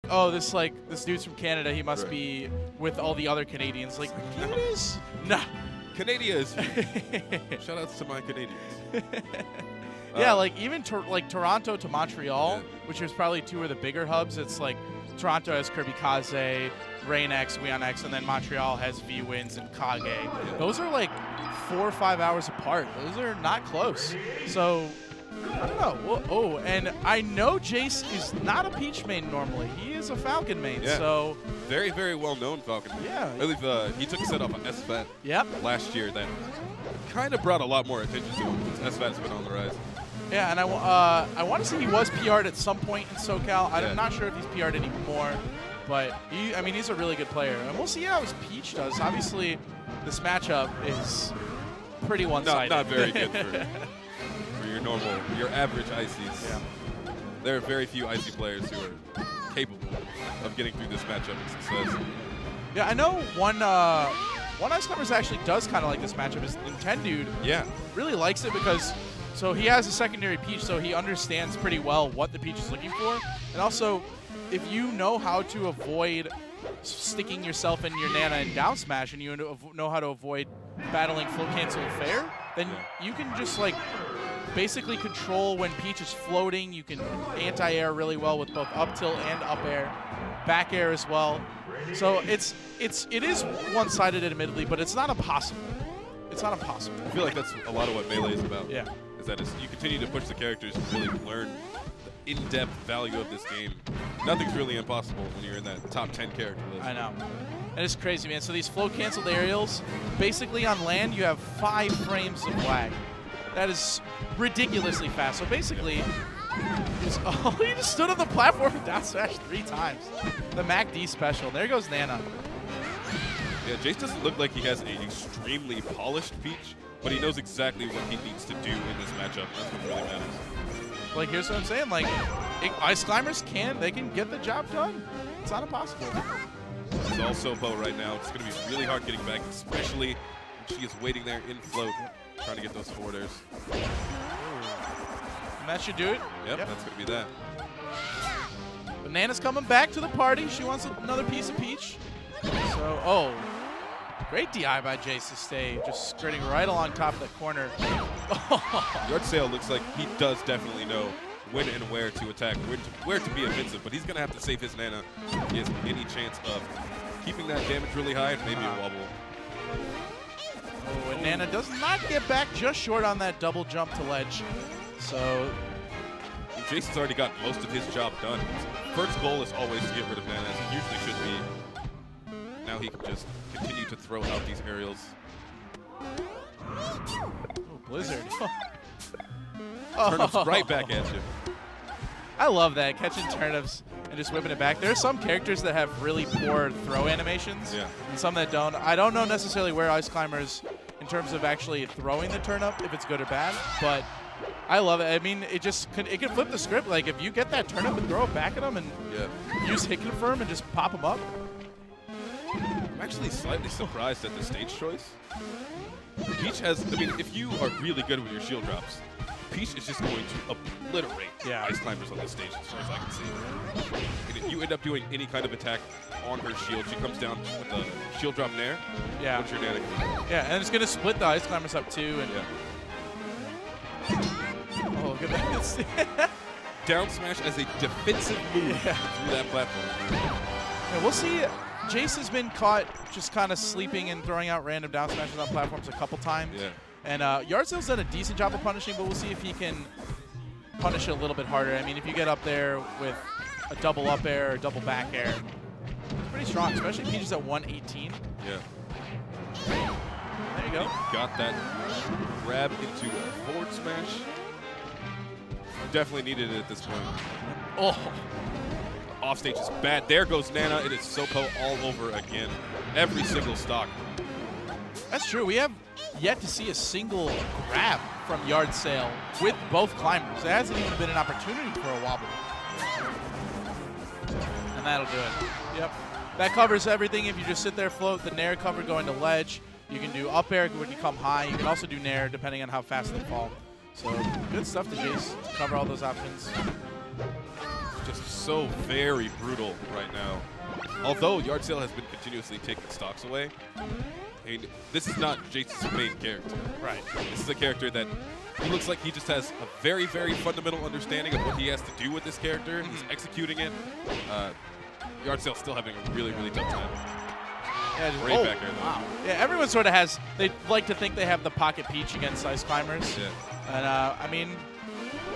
oh, this dude's from Canada. He must be with all the other Canadians. Like, Canada's? Nah. Canada is here. Shout outs to my Canadians. Yeah, like even Toronto to Montreal, which is probably two of the bigger hubs. It's like Toronto has Kirby Kaze, Rain X, Weon X, and then Montreal has V-Wins and Kage. Yeah. Those are like 4 or 5 hours apart. Those are not close. So, I don't know. Oh, and I know Jace is not a Peach main normally. He is a Falcon main. Yeah. So very, very well-known Falcon. Yeah. I believe he took a set off on SFAT last year that kind of brought a lot more attention to him since SFAT's been on the rise. Yeah, and I want to say he was PR'd at some point in SoCal. I'm not sure if he's PR'd anymore, but he's a really good player. And we'll see how his Peach does. Obviously, this matchup is pretty one-sided. Not very good for your average ICs. Yeah. There are very few IC players who are capable of getting through this matchup with success. Yeah, I know one Ice Climbers actually does kind of like this matchup. Is Nintendude. Yeah. Really likes it because so he has a secondary Peach, so he understands pretty well what the Peach is looking for. And also, if you know how to avoid sticking yourself in your Nana and down smash, and you know how to avoid battling float cancel fair, then you can just like basically control when Peach is floating. You can anti-air really well with both up tilt and up air, back air as well. So it is one-sided admittedly, but it's not impossible. It's not impossible. I feel like that's a lot of what Melee is about. Yeah. Is that you continue to push the characters to really learn the in-depth value of this game. Nothing's really impossible when you're in that top 10 character list. I know. And it's crazy, man. So these float canceled aerials, basically on land, you have 5 frames of lag. That is ridiculously fast. So basically, he just stood on the platform and down smash 3 times. The MACD special. There goes Nana. Yeah, Jace doesn't look like he has an extremely polished Peach, but he knows exactly what he needs to do in this matchup. That's what really matters. Like, here's what I'm saying. Like, Ice Climbers they can get the job done. It's not impossible. It's all SoPo right now. It's going to be really hard getting back, especially when she is waiting there in float, trying to get those forward airs. And that should do it. Yep. That's going to be that. Banana's coming back to the party. She wants another piece of Peach. So, great DI by Jace to stay just skirting right along top of the corner. Yardsale looks like he does definitely know when and where to attack, where to be offensive, but he's going to have to save his Nana if he has any chance of keeping that damage really high and maybe a wobble. Oh, and Nana does not get back, just short on that double jump to ledge. So Jason's already got most of his job done. His first goal is always to get rid of Nana, as it usually should be. Now he can just continue to throw out these aerials. Oh, Blizzard. Turnips right back at you. I love that, catching turnips and just whipping it back. There are some characters that have really poor throw animations, and some that don't. I don't know necessarily where Ice Climbers, in terms of actually throwing the turnip, if it's good or bad, but I love it. I mean, it can flip the script. Like, if you get that turnip and throw it back at them and use hit confirm and just pop them up. I'm actually slightly surprised at the stage choice. Peach has, I mean, if you are really good with your shield drops, Peach is just going to obliterate Ice Climbers on this stage as far as I can see. And if you end up doing any kind of attack on her shield, she comes down with a shield drop nair. Yeah. What's your Nana? Yeah, and it's going to split the Ice Climbers up too. And oh, look at that. Down smash as a defensive move through that platform. Yeah, we'll see. Jace has been caught just kind of sleeping and throwing out random down smashes on platforms a couple times. Yeah. And Yardsale's done a decent job of punishing, but we'll see if he can punish it a little bit harder. I mean, if you get up there with a double up air or double back air, it's pretty strong, especially Peach is at 118. Yeah. There you go. Got that grab into a forward smash. Definitely needed it at this point. Oh. Offstage is bad. There goes Nana. It is SoPo all over again. Every single stock. That's true. We have yet to see a single grab from Yardsale with both climbers. There hasn't even been an opportunity for a wobble. And that'll do it. Yep. That covers everything. If you just sit there, float, the nair cover going to ledge. You can do up air when you come high. You can also do nair depending on how fast they fall. So good stuff to Jace to cover all those options. just so very brutal right now. Although Yardsale has been continuously taking stocks away, and this is not Jace's main character. Right. This is a character that he looks like he just has a very, very fundamental understanding of what he has to do with this character. He's executing it. Yardsale's still having a really, really tough time. Yeah, just, Great back air, though. Wow. Yeah, everyone sort of has, they like to think they have the pocket peach against ice climbers. Yeah. And, I mean,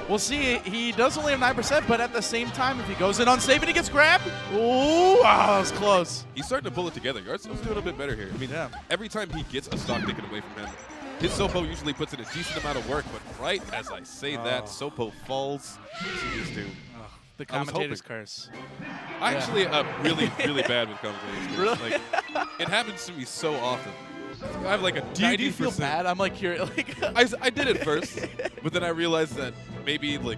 we'll see. He does only have 9%, but at the same time, if he goes in unsafe and he gets grabbed, ooh, wow, that was close. He's starting to pull it together. Yardsale's doing a bit better here. I mean, every time he gets a stock taken away from him, his Sopo usually puts in a decent amount of work, but right as I say that, Sopo falls to his doom. The commentator's curse. I actually really, really bad with commentators. Really? Like, it happens to me so often. I have like a 90%. Do you feel bad? I'm like, you're like. I did it first, but then I realized that maybe like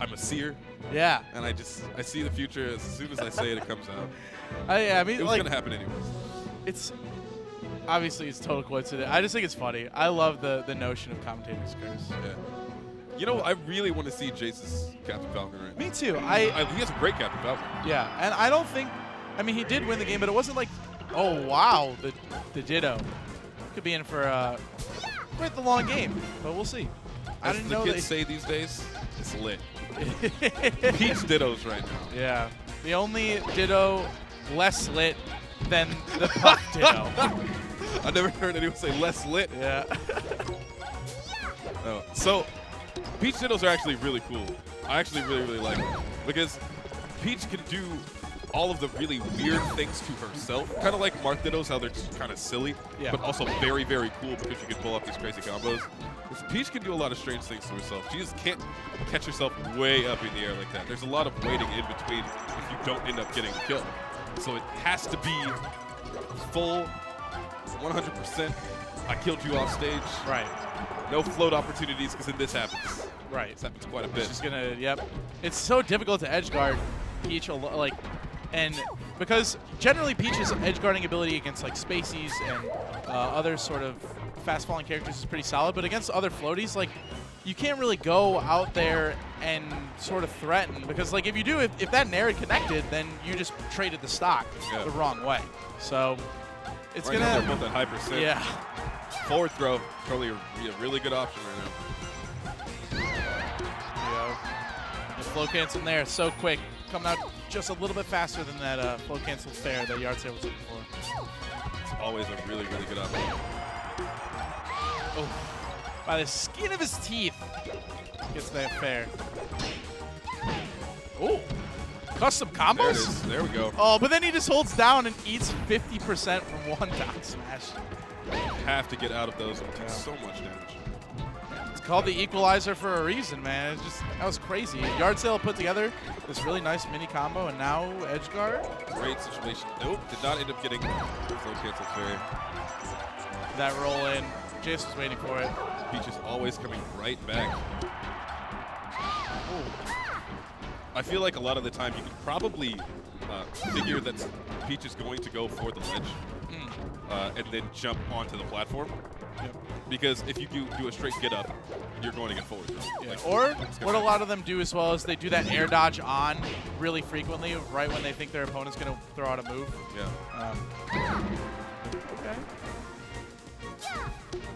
I'm a seer. Yeah. And I see the future as soon as I say it, it comes out. I mean, it was like, gonna happen anyways. It's obviously it's total coincidence. I just think it's funny. I love the notion of commentator's curse. Yeah. You know, I really want to see Jace's Captain Falcon right now. Me too. He has a great Captain Falcon. Yeah, and I don't think, I mean, he did win the game, but it wasn't like, oh, wow, the Ditto. Could be in for quite the long game, but we'll see. I didn't know the kids say these days, it's lit. Peach Dittos right now. Yeah. The only Ditto less lit than the Puff Ditto. I never heard anyone say less lit. Yeah. No. So, Peach Dittos are actually really cool. I actually really, really like them. Because Peach can do all of the really weird things to herself. Kind of like Marth Dittos, how they're just kind of silly, but also very, very cool because you can pull off these crazy combos. Peach can do a lot of strange things to herself. She just can't catch herself way up in the air like that. There's a lot of waiting in between if you don't end up getting killed. So it has to be full 100%. I killed you off stage. Right. No float opportunities because then this happens. Right. This happens quite a bit. She's gonna, yep. It's so difficult to edge guard Peach, like, and because generally Peach's edge guarding ability against like Spaceys and other sort of fast falling characters is pretty solid, but against other floaties, like, you can't really go out there and sort of threaten because, like, if you do, if that Nair had connected, then you just traded the stock the wrong way. So it's right gonna. Now they're both at high percent. Yeah. Forward throw, probably a really good option right now. Yeah. The flow cancel there, so quick. Coming out just a little bit faster than that flow cancel fair that Yardsale was looking for. It's always a really, really good option. Oh, by the skin of his teeth, gets that fair. Oh, custom combos? There it is. There we go. Oh, but then he just holds down and eats 50% from one down smash. You have to get out of those and take so much damage. It's called the equalizer for a reason, man. It's just, that was crazy. Yardsale put together this really nice mini combo, and now edge guard. Great situation. Nope, did not end up getting flow cancel fairy. That roll in. Jace was waiting for it. Peach is always coming right back. Ooh. I feel like a lot of the time you can probably figure that Peach is going to go for the ledge and then jump onto the platform. Yep. Because if you do a straight get up, you're going to get forward. Yeah. Like, Or what a lot of them do as well is they do that air dodge on really frequently right when they think their opponent's going to throw out a move. Yeah. Okay.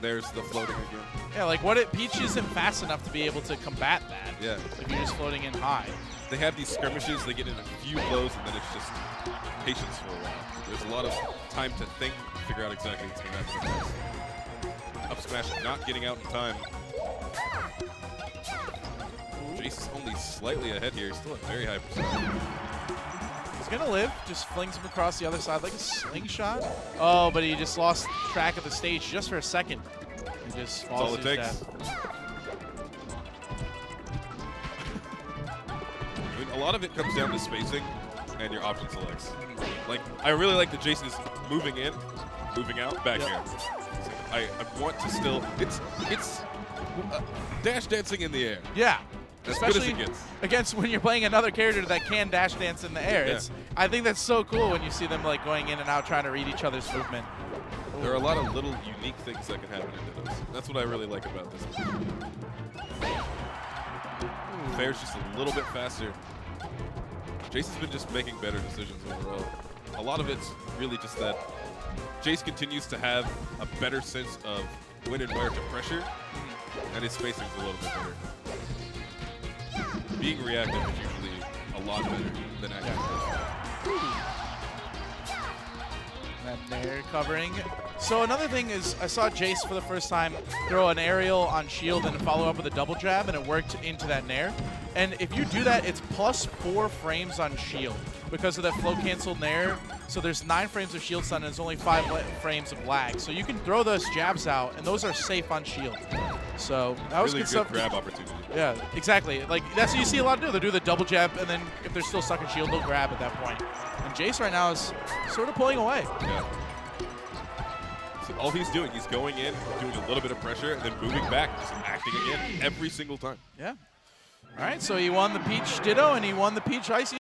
There's the floating again. Yeah, like Peach isn't fast enough to be able to combat that. Yeah. If you're just floating in high. They have these skirmishes, they get in a few blows, and then it's just patience for a while. There's a lot of time to think, figure out exactly what's going to happen. Up smash not getting out in time. Jace is only slightly ahead here. He's still at very high percent. He's going to live. Just flings him across the other side like a slingshot. Oh, but he just lost track of the stage just for a second. He just falls to his death. I mean, a lot of it comes down to spacing and your option selects. Like, I really like that Jace is moving in, moving out, back here. So I want to still, it's dash dancing in the air. Yeah. As Especially good as it gets. Against when you're playing another character that can dash dance in the air. Yeah. I think that's so cool when you see them like going in and out trying to read each other's movement. There are a lot of little unique things that can happen in those. That's what I really like about this. Ooh. Fair's just a little bit faster. Jace has been just making better decisions overall. A lot of it's really just that Jace continues to have a better sense of when and where to pressure, and his spacing's a little bit better. Being reactive is usually a lot better than active. And they're covering. So another thing is I saw Jace for the first time throw an aerial on shield and follow up with a double jab, and it worked into that nair. And if you do that, it's +4 frames on shield because of that flow cancel nair. So there's 9 frames of shield stun and there's only 5 frames of lag. So you can throw those jabs out, and those are safe on shield. So that was really good stuff. Grab opportunity. Yeah, exactly. Like that's what you see a lot do. They do the double jab, and then if they're still stuck in shield, they'll grab at that point. And Jace right now is sort of pulling away. Yeah. So all he's doing, he's going in, doing a little bit of pressure, and then moving back, just acting again every single time. Yeah. All right, so he won the Peach Ditto, and he won the Peach Icy.